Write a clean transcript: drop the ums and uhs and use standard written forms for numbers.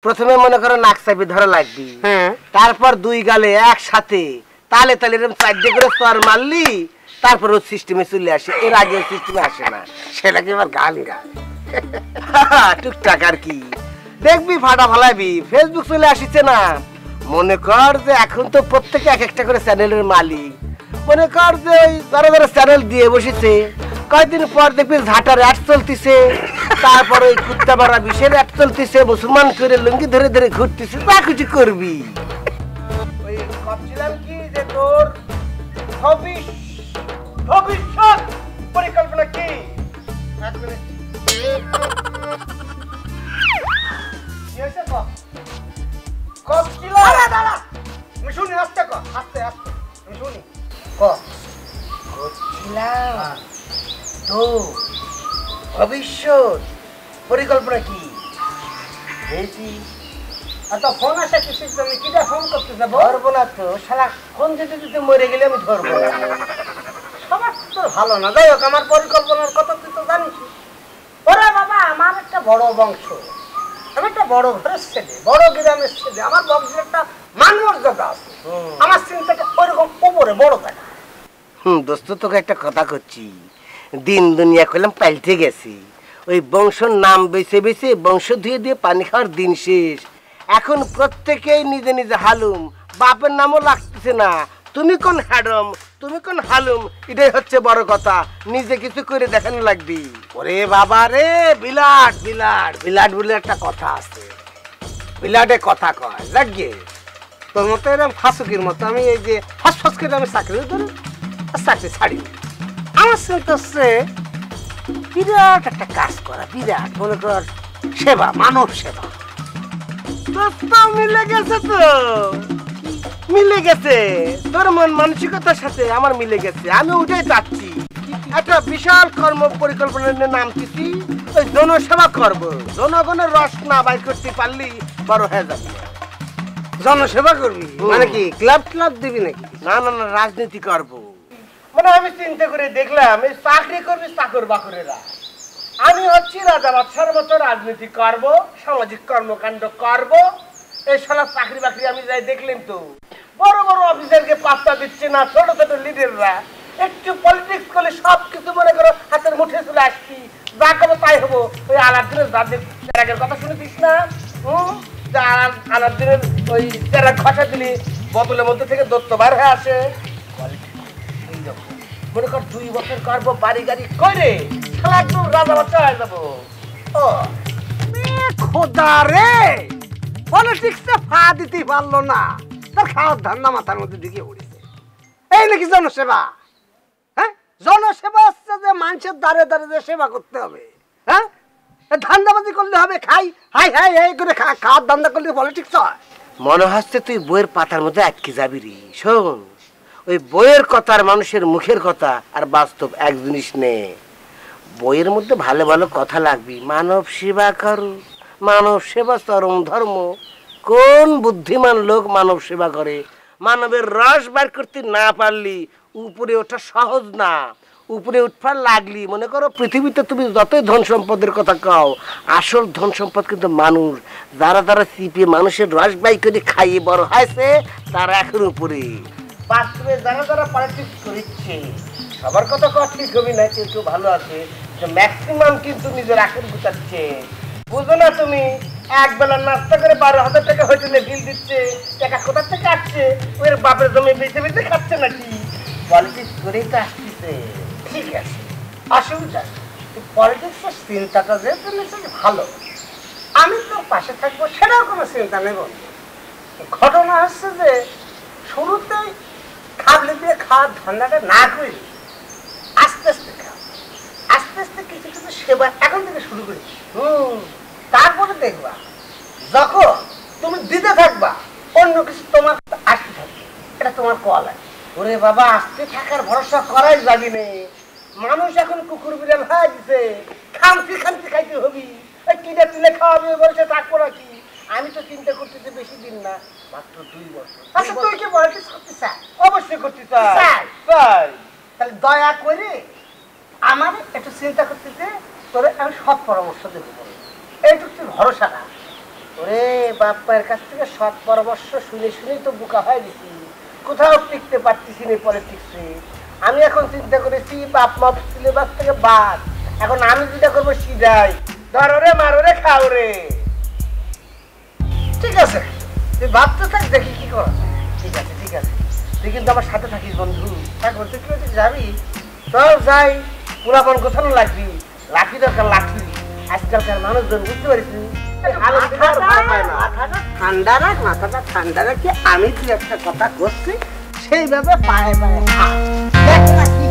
প্রথমে মনে করো নাক চাপি ধরা লাগবি, হ্যাঁ, তারপর দুই গালে একসাথে তালে তালে এরকম চারটে করে চর মারলি, তারপর ওর সিস্টেমে চলে আসে। এর আগে ওর সিস্টেমে আসে না, সেটাকে এবার গান গায় টুকটাক আর কি। দেখবি ফাটা ফালাবি, ফেসবুক চলে আসিছে না। মনে কর যে এখন তো প্রত্যেকে এক একটা করে চ্যানেলের মালিক। মনে কর যে ওই যারা যারা চ্যানেল দিয়ে বসেছে, কয়েকদিন পর দেখবি ঝাঁটার অ্যাড চলতেছে, তারপর ওই কুত্তা মারা বিষের অ্যাড চলতেছে, মুসলমান করে লুঙ্গি ধরে ধরে ঘুরতেছে, তা কিছু করবি। ওই ভাবছিলাম কি যে তোর ভবিষ্যৎ পরিকল্পনা কি? শুনি আস্তে আস্তে আস্তে শুনি তো ভবিষ্যৎ পরিকল্পনা কি? ফোন আসা কিসের জন্য? কিটা ফোন করতে যাবো? ধরবো না তো শালা, ফোন দিতে দিতে মরে গেলে আমি ধরবো না। সবার তো ভালো না। যাই হোক, আমার পরিকল্পনার কথা তুই তো জানিস। ওরে বাবা, আমার একটা বড় বংশ, আমি একটা বড় ঘরের ছেলে, বড় গ্রামের ছেলে, আমার বংশের একটা মানমর্যাদা আছে। আমার চিন্তাটা ওইরকম উপরে বড় দেখা। দোস্ত, তোকে একটা কথা করছি, দিন দুনিয়া করলাম পাল্টে গেছি। ওই বংশর নাম বেছে বেছে বংশ ধুয়ে দিয়ে পানি খাওয়ার দিন শেষ। এখন প্রত্যেকেই নিজে নিজে হালুম, বাপের নামও লাগতেছে না। তুমি কোন হ্যাডম, তুমি কোন হালুম, এটাই হচ্ছে বড় কথা। নিজে কিছু করে দেখানো লাগবি। ওরে বাবা রে, বিলাট বিলাট বিলাট বলে একটা কথা আছে, বিলাটে কথা কয় লাগিয়ে। তোর মতো এরকম ফাঁসুকির মতো আমি এই যে ফসফস করে আমি চাকরি ধরি, চাকরি ছাড়ি। আমার চিন্তা হচ্ছে বিরাট একটা কাজ করা, বিরাট মনে কর সেবা, মানব সেবা। মিলে গেছে তো, মিলে গেছে তোর মন মানসিকতার সাথে আমার মিলে গেছে। আমি ওটাই চাচ্ছি, একটা বিশাল কর্ম পরিকল্পনা নিয়ে নামতেছি। ওই জনসেবা করব, জনগণের রস না বাইর করতে পারলি বড় হয়ে যাবে। জনসেবা করবি মানে কি ক্লাব ক্লাব দিবি নাকি? না না না, রাজনীতি করব। মানে আমি চিন্তা করে দেখলাম, এই চাকরি করবি চাকর বাকরেরা, আমি হচ্ছি রাজা বাদশার মতো রাজনীতি করব, সামাজিক কর্মকাণ্ড করব। এই শালা চাকরি বাকরি আমি যাই দেখলাম তো, বড় বড় অফিসারকে পাত্তা দিচ্ছে না, ছোট ছোট লিডাররা। একটু পলিটিক্স করলে সব কিছু মনে করো হাতের মুঠে চলে আসছি, যা খাবো তাই হবো। ওই আলাদিনের যাদের চেরাগের কথা শুনেছিস না? আলাদিনের ওই চেরাগ ঘষা দিলি বোতলের মধ্যে থেকে দত্ত বার হয়ে আসে। মনে কর 2 বছর করবো, বাড়ি গাড়ি করে একদম রাজা বাচ্চা হয়ে যাবো। ও খোদা রে, পলিটিক্সে ফা দিতে পারলো না, তার খাওয়ার ধান্দা মাথার মধ্যে ঢুকে পড়েছে। এই নাকি জনসেবা? হ্যাঁ, জনসেবা হচ্ছে যে মানুষের দ্বারে দ্বারে যে সেবা করতে হবে। হ্যাঁ, ধান্দাবাজি করলে হবে, খাই হাই হাই হাই করে খাওয়ার ধান্দা করলে পলিটিক্স হয়? মনে হচ্ছে তুই বইয়ের পাতার মধ্যে আটকে যাবি রে। শোন, ওই বইয়ের কথা আর মানুষের মুখের কথা আর বাস্তব এক জিনিস নে। বইয়ের মধ্যে ভালো ভালো কথা লাগবি, মানব সেবা করো, মানব সেবা চরম ধর্ম। কোন বুদ্ধিমান লোক মানব সেবা করে? মানবের রস বার করতে না পারলি উপরে ওঠা সহজ না। উপরে উঠবার লাগলি মনে করো পৃথিবীতে তুমি যতই ধন সম্পদের কথা কও, আসল ধন সম্পদ কিন্তু মানুষ। যারা যারা চিপে মানুষের রস বাই করে খাইয়ে বড় হয়েছে, তারা এখন উপরে। বাস্তবে যারা যারা পলিটিক্স করছে সবার কথা কথা ঠিক হবে না, কেউ ভালো আছে, ম্যাক্সিমাম কিন্তু নিজের আখের গুটাচ্ছে। বুঝো না তুমি, এক বেলা নাস্তা করে 12,000 টাকা হোটেলে বিল দিচ্ছে, টাকা কোথা থেকে আসছে? ওর বাপের জমি বেঁচে বেঁচে খাচ্ছে নাকি? পলিটিক্স করেই তো আসছে। ঠিক আছে, অসুবিধা পলিটিক্সের চিন্তাটা যেহেতু নিশ্চয়ই ভালো, আমি তোর পাশে থাকবো, সেটাও কোনো চিন্তা নেব। ঘটনা হচ্ছে যে শুরুতেই খাবলে দিয়ে খাওয়ার ধান্দাটা না করি, আস্তে আস্তে খাও, আস্তে আস্তে কিছু কিছু সেবা এখন থেকে শুরু করি। তারপরে দেখবা যখন তুমি দিতে থাকবা, অন্য কিছু তোমার আসতে থাকবে, এটা তোমার কল আছে। ওরে বাবা, আসতে থাকার ভরসা করাই যাবি না। মানুষ এখন কুকুর বিড়াল হয়ে গেছে, খামতি খামতি খাইতে হবি। ওই কিনে তুলে খাওয়াবে বলছে থাকবো নাকি? আমি তো চিন্তা করতেছি বেশি দিন না, মাত্র 2 বছর। আচ্ছা, তুই কি পলিটিক্স করতে চাই? অবশ্যই করতে চাই। তাহলে দয়া করে আমার একটু চিন্তা করতেছে, তোরে আমি সৎ পরামর্শ দেবো, এইটুকু তুই ভরসা না। ওরে বাপ্পার কাছ থেকে সৎ পরামর্শ শুনে শুনেই তো বোকা হয়ে গেছি, কোথাও টিকতে পারতেছি না পলিটিক্সে। আমি এখন চিন্তা করেছি বাপ মা সিলেবাস থেকে বাদ, এখন আমি যেটা করবো সিধাই ধরো রে মারো রে খাও রে। ঠিক আছে তুই ভাবতে থাক, দেখি কি করা। ঠিক আছে ঠিক আছে, তুই কিন্তু আমার সাথে থাকিস বন্ধু। থাকবো তুই কি যাবি? চল যাই, পুরাপন কোথাও লাগবি, লাঠি দরকার লাঠি। আজকালকার মানুষজন বুঝতে পারিস ঠান্ডা রাখ, মাথাটা ঠান্ডা রাখি। আমি তুই একটা কথা করছি সেইভাবে পায়ে পায়ে খা, দেখ না কি